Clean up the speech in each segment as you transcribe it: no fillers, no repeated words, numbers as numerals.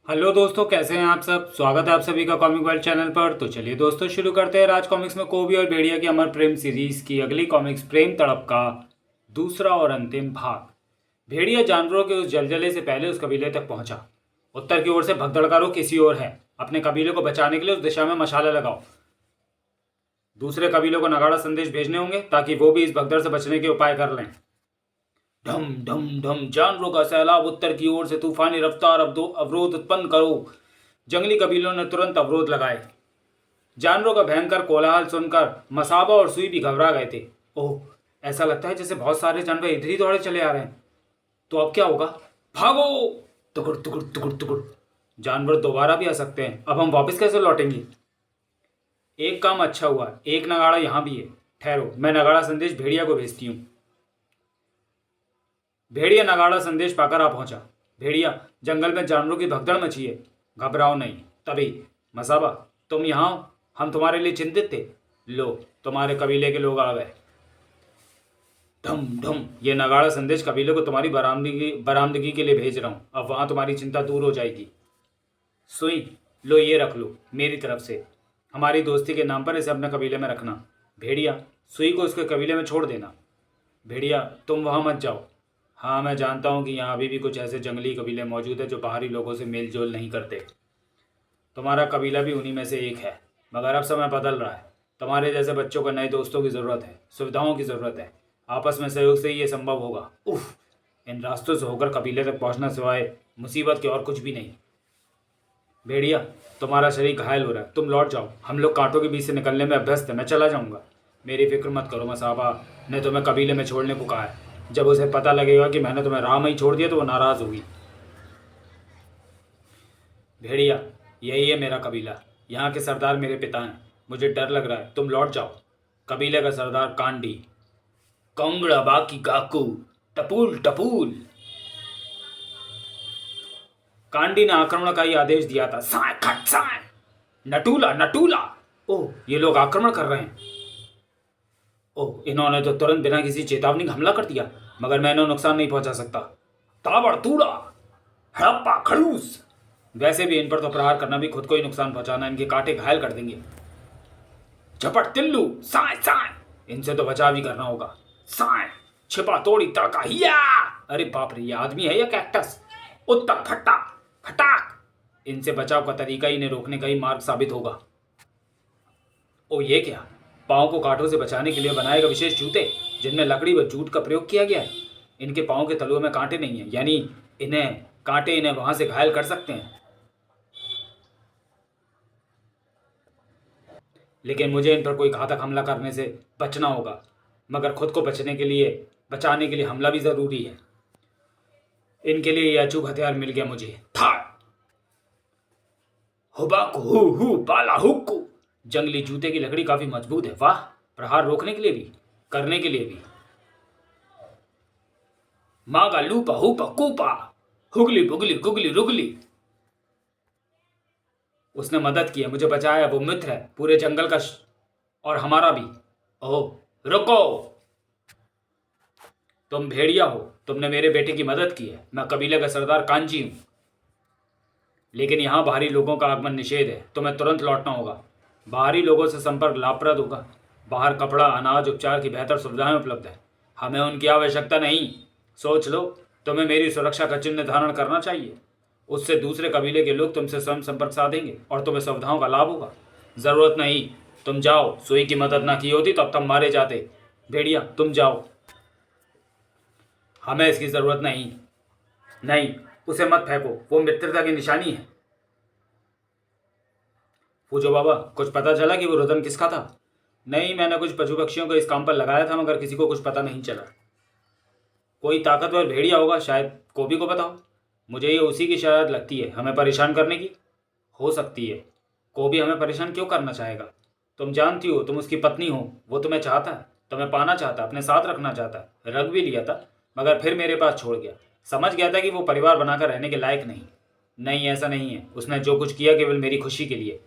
Hello दोस्तों, कैसे हैं आप सब। स्वागत है आप सभी का कॉमिक वर्ल्ड चैनल पर। तो चलिए दोस्तों शुरू करते हैं राज कॉमिक्स में कोबी और भेड़िया की अमर प्रेम सीरीज की अगली कॉमिक्स प्रेम तड़प का दूसरा और अंतिम भाग। भेड़िया जानवरों के उस जलजले से पहले उस कबीले तक पहुंचा। उत्तर की ओर से भगदड़ का रुख किसी और है। अपने कबीले को बचाने के लिए उस दिशा में मशाला लगाओ। दूसरे कबीलों को नगाड़ा संदेश भेजने होंगे ताकि वो भी इस भगदड़ से बचने के उपाय कर लें। ढम ढम ढम जानवरों का सैलाब उत्तर की ओर से तूफानी रफ्तार अवरोध उत्पन्न करो। जंगली कबीलों ने तुरंत अवरोध लगाए। जानवरों का भयंकर कोलाहल सुनकर मसाबा और सुई भी घबरा गए थे। ओह, ऐसा लगता है जैसे बहुत सारे जानवर इधर ही दौड़े चले आ रहे हैं। तो अब क्या होगा? भागो! तुकुड़ तुकुड़ तुकुड़ तुकुड़। जानवर दोबारा भी आ सकते हैं। अब हम वापस कैसे लौटेंगे? एक काम अच्छा हुआ, एक नगाड़ा यहाँ भी है। ठहरो, मैं नगाड़ा संदेश भेड़िया को भेजती हूँ। भेड़िया नगाड़ा संदेश पाकर आ पहुंचा। भेड़िया, जंगल में जानवरों की भगदड़ मची है। घबराओ नहीं। तभी मसाबा, तुम यहाँ हो? हम तुम्हारे लिए चिंतित थे। लो, तुम्हारे कबीले के लोग आ गए। ढम ढम, ये नगाड़ा संदेश कबीले को तुम्हारी बरामदगी के लिए भेज रहा हूँ। अब वहां तुम्हारी चिंता दूर हो जाएगी। सुई, लो ये रख लो मेरी तरफ से। हमारी दोस्ती के नाम पर इसे अपने कबीले में रखना। भेड़िया, सुई को उसके कबीले में छोड़ देना। भेड़िया, तुम वहां मत जाओ। हाँ, मैं जानता हूँ कि यहाँ अभी भी कुछ ऐसे जंगली कबीले मौजूद हैं जो बाहरी लोगों से मेल जोल नहीं करते। तुम्हारा कबीला भी उन्हीं में से एक है। मगर अब समय बदल रहा है। तुम्हारे जैसे बच्चों को नए दोस्तों की ज़रूरत है, सुविधाओं की ज़रूरत है। आपस में सहयोग से ही ये संभव होगा। उफ, इन रास्तों से होकर कबीले तक पहुँचना सिवाय मुसीबत के और कुछ भी नहीं। भेड़िया, तुम्हारा शरीर घायल हो रहा है, तुम लौट जाओ। हम लोग कांटों के बीच से निकलने में अभ्यस्त है। मैं चला जाऊंगा। मेरी फिक्र मत करो, मसाबा ने तुम्हें कबीले में छोड़ने को कहा है। जब उसे पता लगेगा कि मैंने तुम्हें राह में ही छोड़ दिया तो वो नाराज़ होगी। भेड़िया, यही है मेरा कबीला। यहाँ के सरदार मेरे पिता हैं। मुझे डर लग रहा है, तुम लौट जाओ। कबीले का सरदार कांडी। कांगड़ा बाकी काकू, टपूल टपूल। कांडी ने आक्रमण का ही आदेश दिया था। साय खट साय, नटूला नटूला। ओह, ये लोग आक्रमण कर रहे हैं। ओह, इन्होंने तो तुरंत बिना किसी चेतावनी का हमला कर दिया। मगर मैं इन्हें नुकसान नहीं पहुंचा सकता। ताबड़ तूड़ा, हड़प्पा खड़ूस। वैसे भी इन पर तो प्रहार करना भी खुद को ही नुकसान पहुंचाना। इनके कांटे घायल कर देंगे। झपट तिल्लू, साय साय। इनसे तो बचाव ही करना होगा। साय, छिपा तोड़ी तड़का हिया। अरे बाप रे, ये आदमी है या कैक्टस? उत्तक फट्टा फटाक। इनसे बचाव का तरीका ही इन्हें रोकने का ही मार्ग साबित होगा। ओ, ये क्या? पाँव को कांटों से बचाने के लिए बनाए गए विशेष जूते जिनमें लकड़ी व जूट का प्रयोग किया गया है। इनके पाँव के तलुओं में कांटे नहीं है, यानी इन्हें वहां से घायल कर सकते हैं। लेकिन मुझे इन पर कोई घातक हमला करने से बचना होगा। मगर खुद को बचाने के लिए हमला भी जरूरी है। इनके लिए यह अचूक हथियार मिल गया मुझे। था हुबाकू हु हु बाला हुक्कू। जंगली जूते की लकड़ी काफी मजबूत है। वाह, प्रहार रोकने के लिए भी, करने के लिए भी। मागा लूपा हुपा कूपा, हुगली बुगली गुगली रुगली। उसने मदद की है, मुझे बचाया। वो मित्र है पूरे जंगल का और हमारा भी। ओह, रुको। तुम भेड़िया हो, तुमने मेरे बेटे की मदद की है। मैं कबीले का सरदार कांची हूं। लेकिन यहाँ बाहरी लोगों का आगमन निषेध है। तुम्हें तुरंत लौटना होगा। बाहरी लोगों से संपर्क लाभप्रद होगा। बाहर कपड़ा, अनाज, उपचार की बेहतर सुविधाएं उपलब्ध है। हमें उनकी आवश्यकता नहीं। सोच लो, तुम्हें मेरी सुरक्षा का चिन्ह धारण करना चाहिए। उससे दूसरे कबीले के लोग तुमसे स्वयं संपर्क साधेंगे और तुम्हें सुविधाओं का लाभ होगा। जरूरत नहीं, तुम जाओ। सुई की मदद ना की होती तो अब तक मारे जाते। भेड़िया, तुम जाओ। हमें इसकी जरूरत नहीं। नहीं, उसे मत फेंको, वो मित्रता की निशानी है। पूछो बाबा, कुछ पता चला कि वो रुदन किसका था? नहीं, मैंने कुछ पशु पक्षियों को इस काम पर लगाया था, मगर किसी को कुछ पता नहीं चला। कोई ताकतवर भेड़िया होगा, शायद कोबी को बताओ। मुझे ये उसी की शायद लगती है, हमें परेशान करने की। हो सकती है। कोबी हमें परेशान क्यों करना चाहेगा? तुम जानती हो, तुम उसकी पत्नी हो। वो तुम्हें चाहता है, तुम्हें पाना चाहता है, अपने साथ रखना चाहता है। रख भी लिया था, मगर फिर मेरे पास छोड़ गया। समझ गया था कि वो परिवार बनाकर रहने के लायक नहीं। नहीं, ऐसा नहीं है। उसने जो कुछ किया केवल मेरी खुशी के लिए।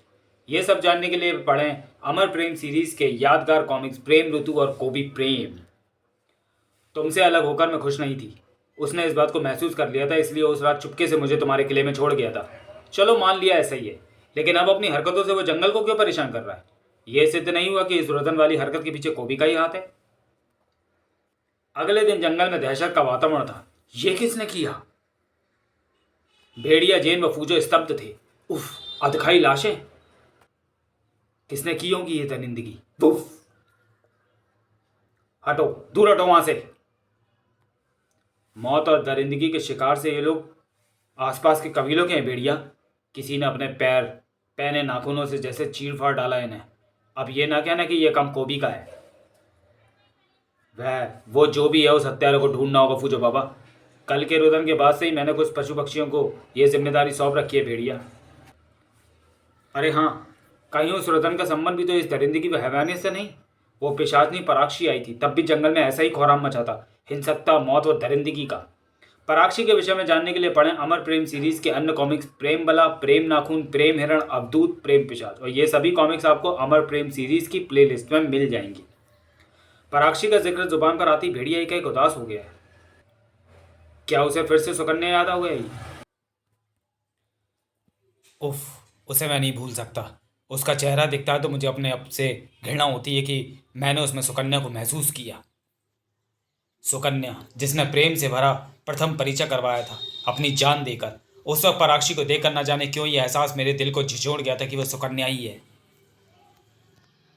ये सब जानने के लिए पढ़ें अमर प्रेम सीरीज के यादगार कॉमिक्स प्रेम ऋतु और कोबी प्रेम। तुमसे अलग होकर मैं खुश नहीं थी। उसने इस बात को महसूस कर लिया था, इसलिए उस रात चुपके से मुझे तुम्हारे किले में छोड़ गया था। चलो मान लिया ऐसा ही है, लेकिन अब अपनी हरकतों से वो जंगल को क्यों परेशान कर रहा है? ये सिद्ध नहीं हुआ कि इस रुदन वाली हरकत के पीछे कोबी का ही हाथ है? अगले दिन जंगल में दहशत का वातावरण था। ये किसने किया? भेड़िया, जैन व फूजो स्तब्ध थे। उफ, अधखाई लाशें! किसने की होंगी ये दरिंदगी? उफ! हटो, दूर हटो वहां से। मौत और दरिंदगी के शिकार से ये लोग आसपास के कबीलों के हैं भेड़िया। किसी ने अपने पैर पैने नाखूनों से जैसे चीर फाड़ डाला इन्हें। अब ये ना कहना कि ये काम कोबी का है। वो जो भी है उस हत्यारे को ढूंढना होगा फूजो बाबा। कल के रुदन के बाद से ही मैंने कुछ पशु पक्षियों को ये जिम्मेदारी सौंप रखी है भेड़िया। अरे हाँ, कहीं उस रुदन का संबंध भी तो इस दरिंदगी व हैवानियत से नहीं? वो पिशाचनी पराक्षी आई थी, तब भी जंगल में ऐसा ही कोहराम मचा था, हिंसकता, मौत व दरिंदगी का। पराक्षी के विषय में जानने के लिए पढ़ें अमर प्रेम सीरीज के अन्य कॉमिक्स, प्रेम बला, प्रेम नाखून, प्रेम हिरण, अवधूत, प्रेम पिशाच। और ये सभी कॉमिक्स आपको अमर प्रेम सीरीज की प्लेलिस्ट में मिल जाएंगी। पराक्षी का जिक्र जुबान पर आती भेड़िया एक उदास हो गया है। क्या उसे फिर से सुकन्या याद आ गई? उफ, उसे मैं नहीं भूल सकता। उसका चेहरा दिखता है तो मुझे अपने आप से घृणा होती है कि मैंने उसमें सुकन्या को महसूस किया। सुकन्या, जिसने प्रेम से भरा प्रथम परिचय करवाया था अपनी जान देकर। उस वक्त पराक्षी को देखकर न जाने क्यों यह एहसास मेरे दिल को झिझोड़ गया था कि वह सुकन्या ही है।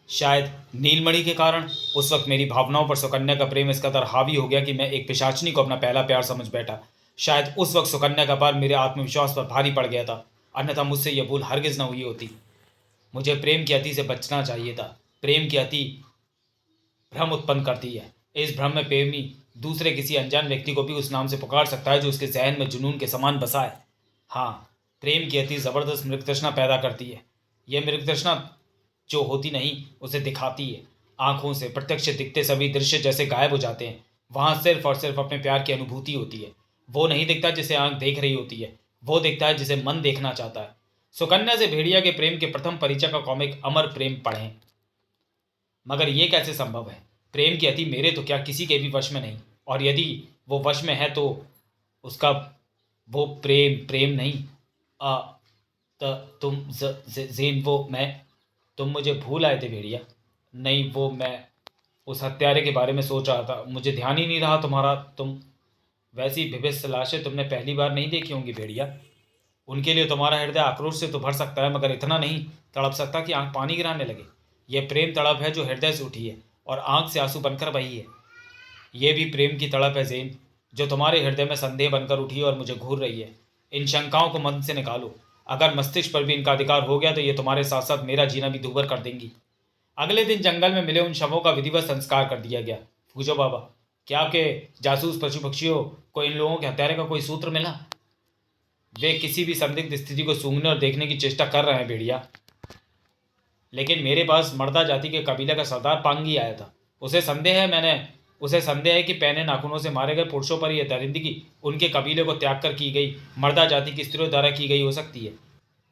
शायद नीलमणि के कारण उस वक्त मेरी भावनाओं पर सुकन्या का प्रेम इस कदर हावी हो गया कि मैं एक पिशाचनी को अपना पहला प्यार समझ बैठा। शायद उस वक्त सुकन्या का प्यार मेरे आत्मविश्वास पर भारी पड़ गया था, अन्यथा मुझसे यह भूल हरगिज न हुई होती। मुझे प्रेम की अति से बचना चाहिए था। प्रेम की अति भ्रम उत्पन्न करती है। इस भ्रम में प्रेमी दूसरे किसी अनजान व्यक्ति को भी उस नाम से पुकार सकता है जो उसके जहन में जुनून के समान बसा है। हाँ, प्रेम की अति जबरदस्त मृगतृष्णा पैदा करती है। यह मृगतृष्णा जो होती नहीं उसे दिखाती है। आंखों से प्रत्यक्ष दिखते सभी दृश्य जैसे गायब हो जाते हैं। वहां सिर्फ और सिर्फ अपने प्यार की अनुभूति होती है। वो नहीं दिखता जिसे आंख देख रही होती है, वो दिखता है जिसे मन देखना चाहता है। सुकन्या से भेड़िया के प्रेम के प्रथम परिचय का कॉमिक अमर प्रेम पढ़ें। मगर ये कैसे संभव है? प्रेम की अति मेरे तो क्या किसी के भी वश में नहीं, और यदि वो वश में है तो उसका वो प्रेम प्रेम नहीं। तुम जेन वो मैं तुम मुझे भूल आए थे भेड़िया। नहीं, वो मैं उस हत्यारे के बारे में सोच रहा था, मुझे ध्यान ही नहीं रहा तुम्हारा। तुम वैसी विभत्स लाशें तुमने पहली बार नहीं देखी होंगी भेड़िया। उनके लिए तुम्हारा हृदय आक्रोश से तो भर सकता है, मगर इतना नहीं तड़प सकता कि आंख पानी गिराने लगे। यह प्रेम तड़प है जो हृदय से उठी है और आंख से आंसू बनकर बही है। यह भी प्रेम की तड़प है ज़ेन, जो तुम्हारे हृदय में संदेह बनकर उठी है और मुझे घूर रही है। इन शंकाओं को मन से निकालो। अगर मस्तिष्क पर भी इनका अधिकार हो गया तो ये तुम्हारे साथ साथ मेरा जीना भी दूभर कर देंगी। अगले दिन जंगल में मिले उन शवों का विधिवत संस्कार कर दिया गया। फूजो बाबा, क्या आपके जासूस पशु पक्षियों को इन लोगों के हत्यारे का कोई सूत्र मिला? वे किसी भी संदिग्ध स्थिति को सूंघने और देखने की चेष्टा कर रहे हैं भेड़िया, लेकिन मेरे पास मर्दा जाति के कबीले का सरदार पांगी आया था। उसे संदेह है कि पैने नाखूनों से मारे गए पुरुषों पर यह दरिंदगी उनके कबीले को त्याग कर की गई मर्दा जाति की स्त्रियों द्वारा की गई हो सकती है।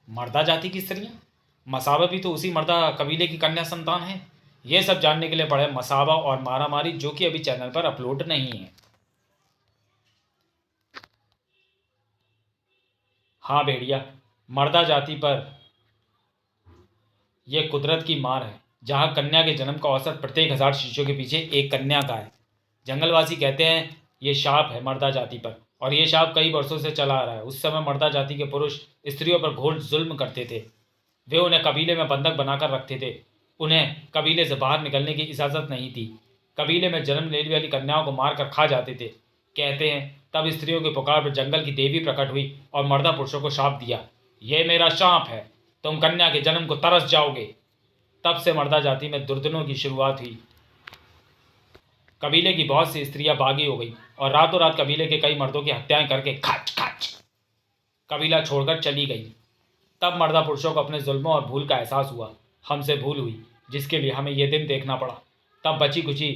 मर्दा जाति की स्त्रियां? मसाबा भी तो उसी मर्दा कबीले की कन्या संतान है। ये सब जानने के लिए पढ़े मसाबा और मारामारी, जो कि अभी चैनल पर अपलोड नहीं है। हाँ भेड़िया, मर्दा जाति पर यह कुदरत की मार है, जहाँ कन्या के जन्म का औसत प्रत्येक 1000 शिशुओं के पीछे एक कन्या का है। जंगलवासी कहते हैं ये शाप है मर्दा जाति पर, और ये शाप कई वर्षों से चला आ रहा है। उस समय मर्दा जाति के पुरुष स्त्रियों पर घोर जुल्म करते थे। वे उन्हें कबीले में बंधक बनाकर रखते थे। उन्हें कबीले से बाहर निकलने की इजाज़त नहीं थी। कबीले में जन्म लेने वाली कन्याओं को मार कर खा जाते थे। कहते हैं तब स्त्रियों की पुकार पर जंगल की देवी प्रकट हुई और मर्दा पुरुषों को शाप दिया, ये मेरा शाप है, तुम कन्या के जन्म को तरस जाओगे। तब से मर्दा जाति में दुर्दिनों की शुरुआत हुई। कबीले की बहुत सी स्त्रियां बागी हो गई और रातों रात कबीले के कई मर्दों की हत्याएं करके खाच खाच कबीला छोड़कर चली गई। तब मर्दा पुरुषों को अपने जुल्मों और भूल का एहसास हुआ। हमसे भूल हुई, जिसके लिए हमें यह दिन देखना पड़ा। तब बची कुची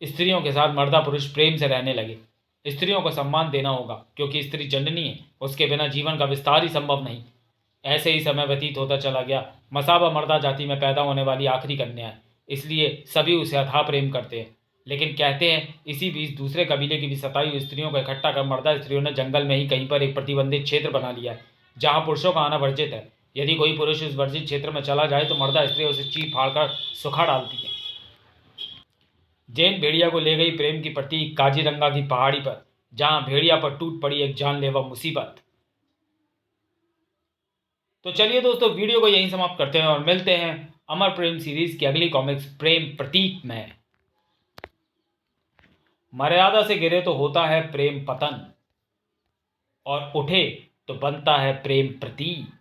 स्त्रियों के साथ मर्दा पुरुष प्रेम से रहने लगे। स्त्रियों को सम्मान देना होगा, क्योंकि स्त्री जननी है, उसके बिना जीवन का विस्तार ही संभव नहीं। ऐसे ही समय व्यतीत होता चला गया। मसाबा मर्दा जाति में पैदा होने वाली आखिरी कन्या है, इसलिए सभी उसे अथाह प्रेम करते हैं। लेकिन कहते हैं इसी बीच दूसरे कबीले की भी 27 स्त्रियों को इकट्ठा कर मर्दा स्त्रियों ने जंगल में ही कहीं पर एक प्रतिबंधित क्षेत्र बना लिया है, जहाँ पुरुषों का आना वर्जित है। यदि कोई पुरुष उस वर्जित क्षेत्र में चला जाए तो मर्दा स्त्री उसे चीर फाड़कर सुखा डालती है। जैन भेड़िया को ले गई प्रेम की प्रतीक काजीरंगा की पहाड़ी पर, जहां भेड़िया पर टूट पड़ी एक जानलेवा मुसीबत। तो चलिए दोस्तों, वीडियो को यहीं समाप्त करते हैं और मिलते हैं अमर प्रेम सीरीज की अगली कॉमिक्स प्रेम प्रतीक में। मर्यादा से गिरे तो होता है प्रेम पतन, और उठे तो बनता है प्रेम प्रतीक।